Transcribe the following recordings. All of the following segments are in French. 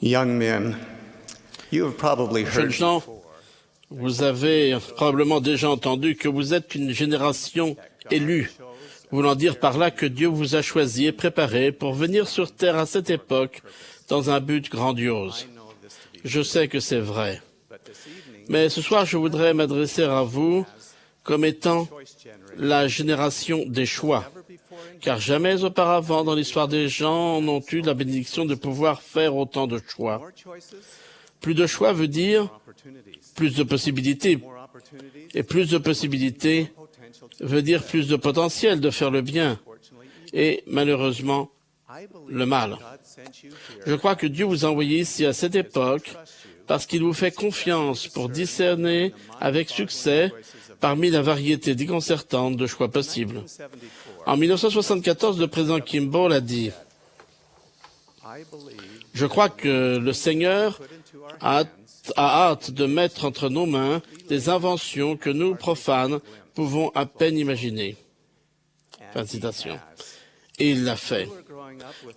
Young men, you have probably Jeunes heard gens, vous avez probablement déjà entendu que vous êtes une génération élue, voulant dire par là que Dieu vous a choisi et préparé pour venir sur terre à cette époque dans un but grandiose. Je sais que c'est vrai. Mais ce soir, je voudrais m'adresser à vous comme étant la génération des choix, car jamais auparavant dans l'histoire des gens n'ont eu la bénédiction de pouvoir faire autant de choix. Plus de choix veut dire plus de possibilités, et plus de possibilités veut dire plus de potentiel de faire le bien, et malheureusement, le mal. Je crois que Dieu vous a envoyé ici à cette époque parce qu'il vous fait confiance pour discerner avec succès parmi la variété déconcertante de choix possibles. En 1974, le président Kimball a dit « Je crois que le Seigneur a hâte de mettre entre nos mains des inventions que nous, profanes, pouvons à peine imaginer. » Fin de citation. Et il l'a fait.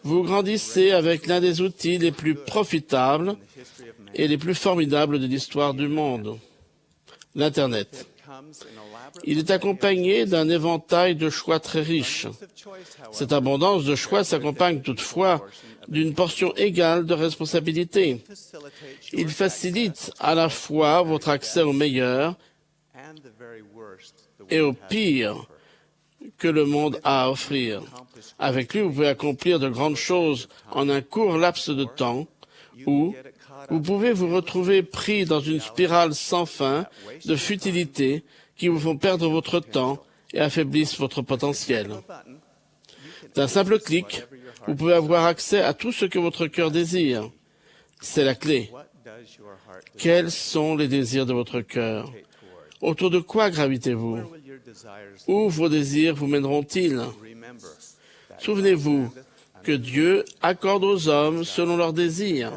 Vous grandissez avec l'un des outils les plus profitables et les plus formidables de l'histoire du monde, l'Internet. Il est accompagné d'un éventail de choix très riche. Cette abondance de choix s'accompagne toutefois d'une portion égale de responsabilité. Il facilite à la fois votre accès au meilleur et au pire que le monde a à offrir. Avec lui, vous pouvez accomplir de grandes choses en un court laps de temps, ou vous pouvez vous retrouver pris dans une spirale sans fin de futilité qui vous font perdre votre temps et affaiblissent votre potentiel. D'un simple clic, vous pouvez avoir accès à tout ce que votre cœur désire. C'est la clé. Quels sont les désirs de votre cœur? Autour de quoi gravitez-vous? Où vos désirs vous mèneront-ils? Souvenez-vous que Dieu accorde aux hommes selon leurs désirs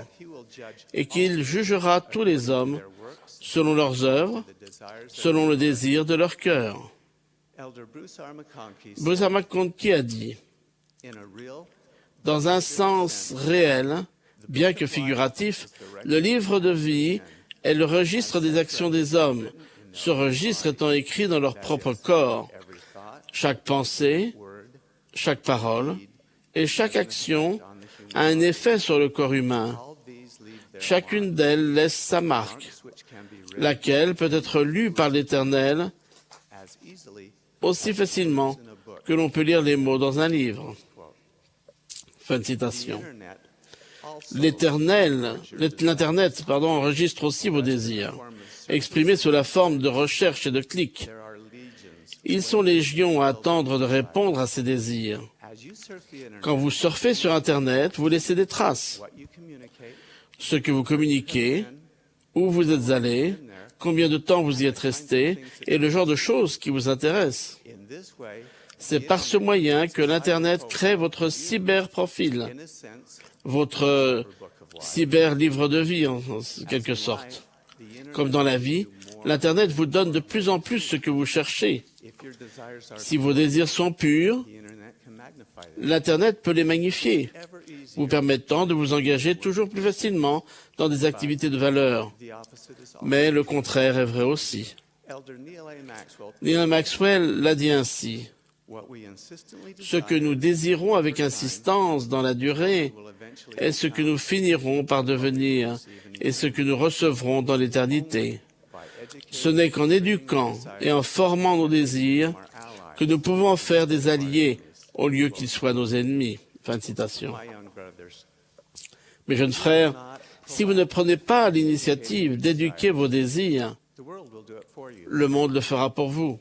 et qu'il jugera tous les hommes selon leurs œuvres, selon le désir de leur cœur. Bruce R. McConkie a dit « Dans un sens réel, bien que figuratif, le livre de vie est le registre des actions des hommes, ce registre étant écrit dans leur propre corps. Chaque pensée, chaque parole et chaque action a un effet sur le corps humain. Chacune d'elles laisse sa marque, laquelle peut être lue par l'Éternel aussi facilement que l'on peut lire les mots dans un livre. » Fin de citation. L'Internet, enregistre aussi vos désirs, exprimés sous la forme de recherches et de clics. Ils sont légions à attendre de répondre à ces désirs. Quand vous surfez sur Internet, vous laissez des traces. Ce que vous communiquez, où vous êtes allé, combien de temps vous y êtes resté, et le genre de choses qui vous intéressent. C'est par ce moyen que l'Internet crée votre cyber-profil, votre cyber-livre de vie, en quelque sorte. Comme dans la vie, l'Internet vous donne de plus en plus ce que vous cherchez. Si vos désirs sont purs, l'Internet peut les magnifier, vous permettant de vous engager toujours plus facilement dans des activités de valeur. Mais le contraire est vrai aussi. Neil Maxwell l'a dit ainsi. Ce que nous désirons avec insistance dans la durée est ce que nous finirons par devenir et ce que nous recevrons dans l'éternité. Ce n'est qu'en éduquant et en formant nos désirs que nous pouvons faire des alliés au lieu qu'ils soient nos ennemis. Fin de citation. Mes jeunes frères, si vous ne prenez pas l'initiative d'éduquer vos désirs, le monde le fera pour vous.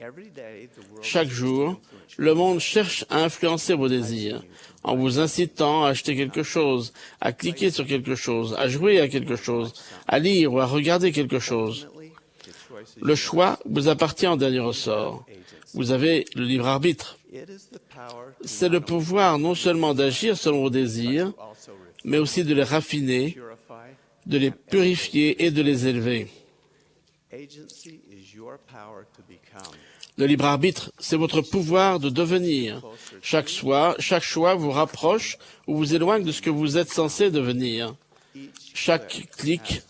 Chaque jour, le monde cherche à influencer vos désirs, en vous incitant à acheter quelque chose, à cliquer sur quelque chose, à jouer à quelque chose, à lire ou à regarder quelque chose. Le choix vous appartient en dernier ressort. Vous avez le libre arbitre. C'est le pouvoir non seulement d'agir selon vos désirs, mais aussi de les raffiner, de les purifier et de les élever. Le libre arbitre, c'est votre pouvoir de devenir. Chaque choix vous rapproche ou vous éloigne de ce que vous êtes censé devenir. Chaque clic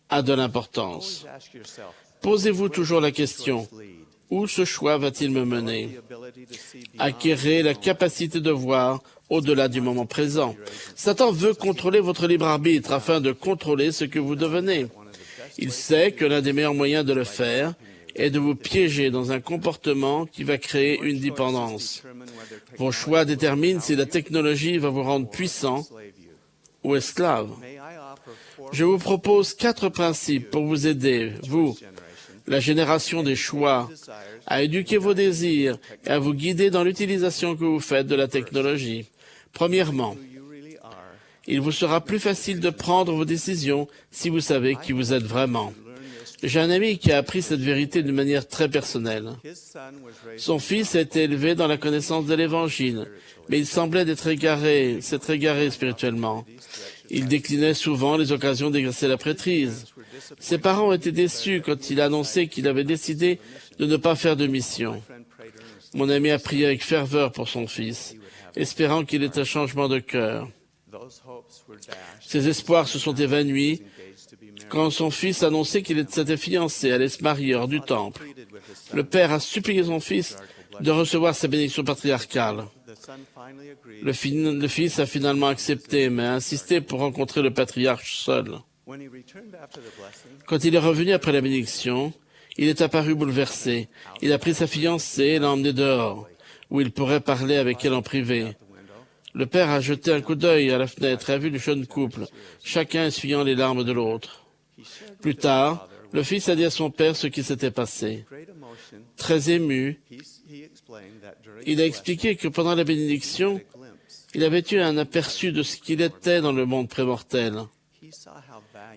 a de l'importance. Posez-vous toujours la question, où ce choix va-t-il me mener? Acquérez la capacité de voir au-delà du moment présent. Satan veut contrôler votre libre arbitre afin de contrôler ce que vous devenez. Il sait que l'un des meilleurs moyens de le faire est de vous piéger dans un comportement qui va créer une dépendance. Vos choix déterminent si la technologie va vous rendre puissant ou esclave. Je vous propose 4 principes pour vous aider, vous, la génération des choix, à éduquer vos désirs et à vous guider dans l'utilisation que vous faites de la technologie. Premièrement, il vous sera plus facile de prendre vos décisions si vous savez qui vous êtes vraiment. J'ai un ami qui a appris cette vérité d'une manière très personnelle. Son fils a été élevé dans la connaissance de l'Évangile, mais il semblait s'être égaré spirituellement. Il déclinait souvent les occasions d'exercer la prêtrise. Ses parents ont été déçus quand il a annoncé qu'il avait décidé de ne pas faire de mission. Mon ami a prié avec ferveur pour son fils, espérant qu'il ait un changement de cœur. Ses espoirs se sont évanouis quand son fils a annoncé qu'il s'était fiancé, allait se marier hors du temple. Le père a supplié son fils de recevoir sa bénédiction patriarcale. Le fils a finalement accepté, mais a insisté pour rencontrer le patriarche seul. Quand il est revenu après la bénédiction, il est apparu bouleversé. Il a pris sa fiancée et l'a emmenée dehors, où il pourrait parler avec elle en privé. Le père a jeté un coup d'œil à la fenêtre et a vu le jeune couple, chacun essuyant les larmes de l'autre. Plus tard, le fils a dit à son père ce qui s'était passé. Très ému, il a expliqué que pendant la bénédiction, il avait eu un aperçu de ce qu'il était dans le monde prémortel.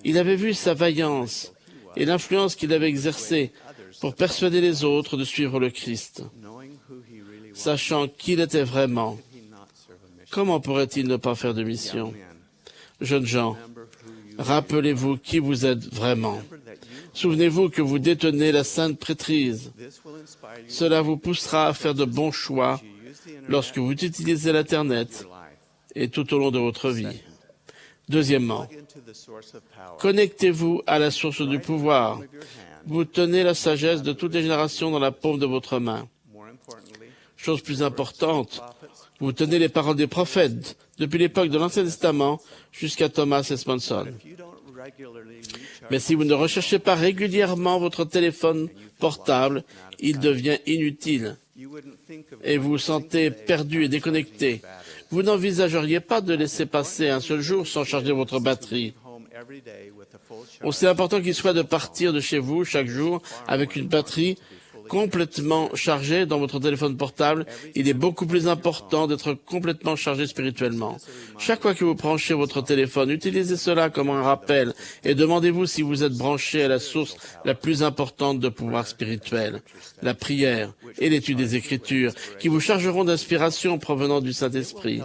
Il avait vu sa vaillance et l'influence qu'il avait exercée pour persuader les autres de suivre le Christ. Sachant qui il était vraiment, comment pourrait-il ne pas faire de mission? Jeunes gens, rappelez-vous qui vous êtes vraiment. Souvenez-vous que vous détenez la sainte prêtrise. Cela vous poussera à faire de bons choix lorsque vous utilisez l'Internet et tout au long de votre vie. Deuxièmement, connectez-vous à la source du pouvoir. Vous tenez la sagesse de toutes les générations dans la paume de votre main. Chose plus importante, vous tenez les paroles des prophètes, depuis l'époque de l'Ancien Testament jusqu'à Thomas S. Monson. Mais si vous ne recherchez pas régulièrement votre téléphone portable, il devient inutile et vous vous sentez perdu et déconnecté. Vous n'envisageriez pas de laisser passer un seul jour sans charger votre batterie. Aussi important qu'il soit de partir de chez vous chaque jour avec une batterie complètement chargé dans votre téléphone portable, il est beaucoup plus important d'être complètement chargé spirituellement. Chaque fois que vous branchez votre téléphone, utilisez cela comme un rappel et demandez-vous si vous êtes branché à la source la plus importante de pouvoir spirituel, la prière et l'étude des Écritures, qui vous chargeront d'inspiration provenant du Saint-Esprit.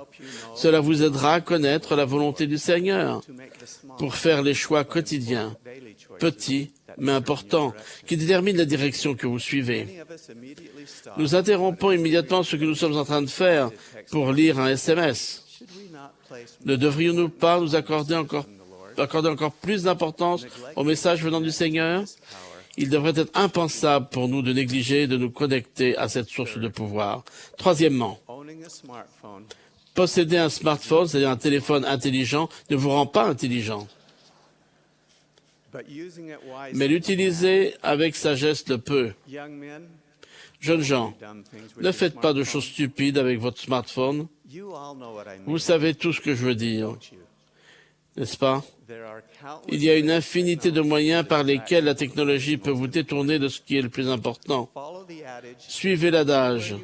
Cela vous aidera à connaître la volonté du Seigneur pour faire les choix quotidiens, petits mais importants, qui déterminent la direction que vous suivez. Nous interrompons immédiatement ce que nous sommes en train de faire pour lire un SMS. Ne devrions-nous pas nous accorder encore plus d'importance aux messages venant du Seigneur? Il devrait être impensable pour nous de négliger de nous connecter à cette source de pouvoir. Troisièmement, posséder un smartphone, c'est-à-dire un téléphone intelligent, ne vous rend pas intelligent. Mais l'utiliser avec sagesse le peut. Jeunes gens, ne faites pas de choses stupides avec votre smartphone. Vous savez tout ce que je veux dire, n'est-ce pas? Il y a une infinité de moyens par lesquels la technologie peut vous détourner de ce qui est le plus important. Suivez l'adage.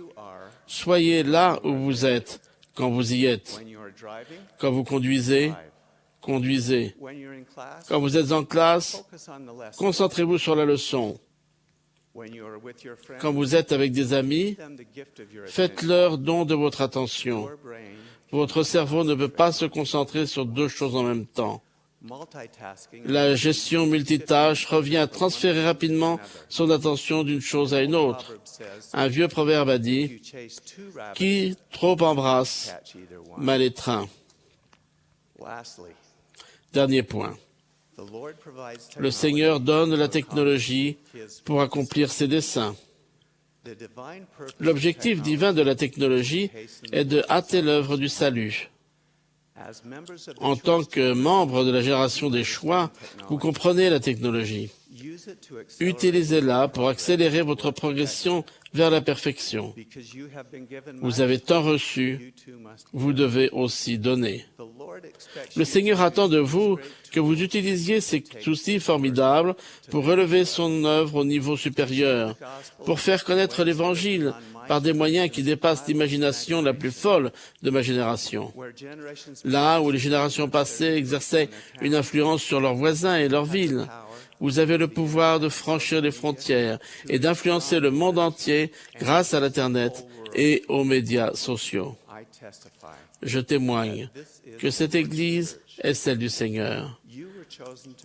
Soyez là où vous êtes, quand vous y êtes. Quand vous conduisez, conduisez. Quand vous êtes en classe, concentrez-vous sur la leçon. Quand vous êtes avec des amis, faites-leur don de votre attention. Votre cerveau ne peut pas se concentrer sur deux choses en même temps. La gestion multitâche revient à transférer rapidement son attention d'une chose à une autre. Un vieux proverbe a dit « Qui trop embrasse, mal étreint ». Dernier point. Le Seigneur donne la technologie pour accomplir ses desseins. L'objectif divin de la technologie est de hâter l'œuvre du salut. En tant que membre de la génération des choix, vous comprenez la technologie. Utilisez-la pour accélérer votre progression vers la perfection. Vous avez tant reçu, vous devez aussi donner. Le Seigneur attend de vous que vous utilisiez ces outils formidables pour relever son œuvre au niveau supérieur, pour faire connaître l'Évangile par des moyens qui dépassent l'imagination la plus folle de ma génération. Là où les générations passées exerçaient une influence sur leurs voisins et leurs villes, vous avez le pouvoir de franchir les frontières et d'influencer le monde entier grâce à l'Internet et aux médias sociaux. Je témoigne que cette Église est celle du Seigneur.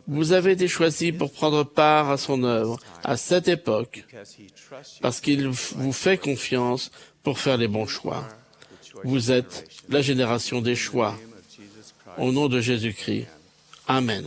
Vous avez été choisis pour prendre part à son œuvre à cette époque parce qu'il vous fait confiance pour faire les bons choix. Vous êtes la génération des choix. Au nom de Jésus-Christ. Amen.